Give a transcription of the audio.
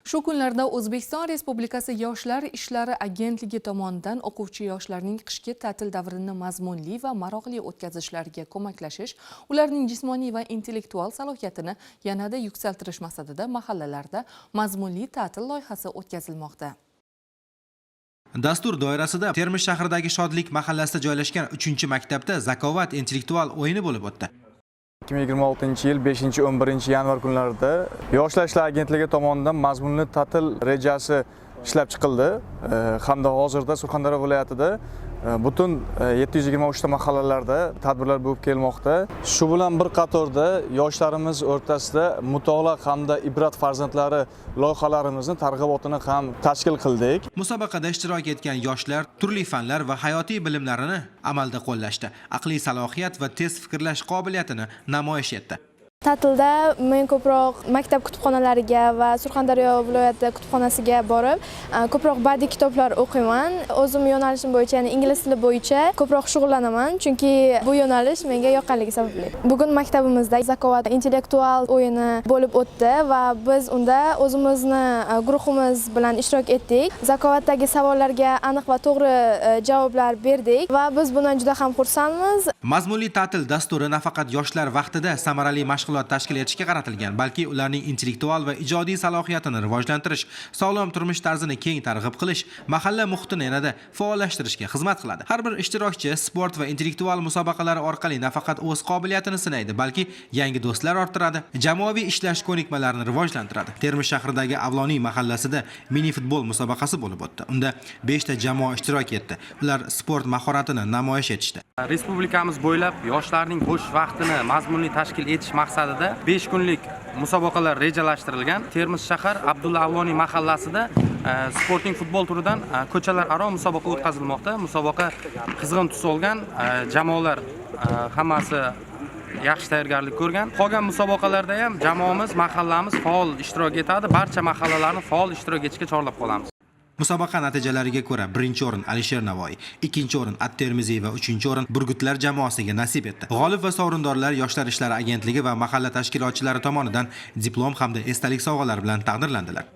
Shu kunlarda O'zbekiston Respublikasi Yoshlar ishlari agentligi tomonidan o'quvchi yoshlarning qishki ta'til davrini mazmunli va maroqli o'tkazishlariga ko'maklashish, ularning jismoniy va intellektual salohiyatini yanada yuksaltirish maqsadida mahallalarda mazmunli ta'til loyihasi o'tkazilmoqda. Dastur doirasida Termiz shahridagi Shodlik mahallasida joylashgan 3-maktabda Zakovat intellektual o'yini bo'lib o'tdi. 2026-yil 5-11 yanvar kunlarida Yoshlar ishlari agentligi tomonidan mazmunli ta'til rejasi ishlab chiqildi hamda hozirda Surxondaryo viloyatida butun 723 ta mahallalarda tadbirlar bo'lib kelmoqda. Shu bilan bir qatorda yoshlarimiz o'rtasida mutolaa hamda ibrat farzandlari loyihalarimizni targ'ibotini ham tashkil qildik. Musobaqada ishtirok etgan yoshlar turli fanlar va hayotiy bilimlarini amalda qo'llashdi. Aqliy salohiyat va tez fikrlash qobiliyatini namoyish etdi. Ta'tilda men ko'proq maktab kutubxonalariga va Surxondaryo viloyati kutubxonasiga borib, ko'proq badiiy kitoblar o'qiyman. O'zim yo'nalishim bo'yicha, ya'ni ingliz tili bo'yicha ko'proq shug'ullanaman, chunki bu yo'nalish menga yoqqanligi sababli. Bugun maktabimizda Zakovat intellektual o'yini bo'lib o'tdi va biz unda o'zimizni guruhimiz bilan ishtirok etdik. Zakovatdagi savollarga aniq va to'g'ri javoblar berdik va biz bundan juda ham xursandmiz. Mazmunli ta'til dasturi nafaqat yoshlar vaqtida samarali mashg'ulot tashkil etishga qaratilgan, balki ularning intellektual va ijodiy salohiyatini rivojlantirish, sog'lom turmush tarzini keng targ'ib qilish, mahalla muhitini yanada faollashtirishga xizmat qiladi. Har bir ishtirokchi sport va intellektual musobaqalari orqali nafaqat o'z qobiliyatini sinaydi, balki yangi do'stlar orttiradi, jamoaviy ishlash ko'nikmalarini rivojlantiradi. Termiz shahridagi Avloniy mahallasida mini futbol musobaqasi bo'lib o'tdi. Unda 5 ta jamoa ishtirok etdi. Ular sport mahoratini namoyish etishdi. Respublikamiz bo'ylab yoshlarning bo'sh vaqtini mazmunli tashkil etish maqsadida 5 kunlik musobaqalar rejalashtirilgan. Termiz shahar Abdulla Avloniy mahallasida sporting futbol turidan ko'chalararo musobaqa o'tkazilmoqda. Musobaqa qizg'in tus olgan, jamoalar hammasi yaxshi tayyorgarlik ko'rgan. Qolgan musobaqalarda ham jamoamiz, mahallamiz faol ishtirok etadi. Barcha mahallalarni faol ishtirok etishga chorlab qolamiz. Musobaqa natijalariga ko'ra 1-o'rin Alisher Navoiy, 2-o'rin At-Termiziy va 3-o'rin Burgutlar jamoasiga nasib etdi. G'olib va sovrindorlar Yoshlar ishlari agentligi va mahalla tashkilotchilari tomonidan diplom hamda esdalik sovg'alari bilan taqdirlandilar.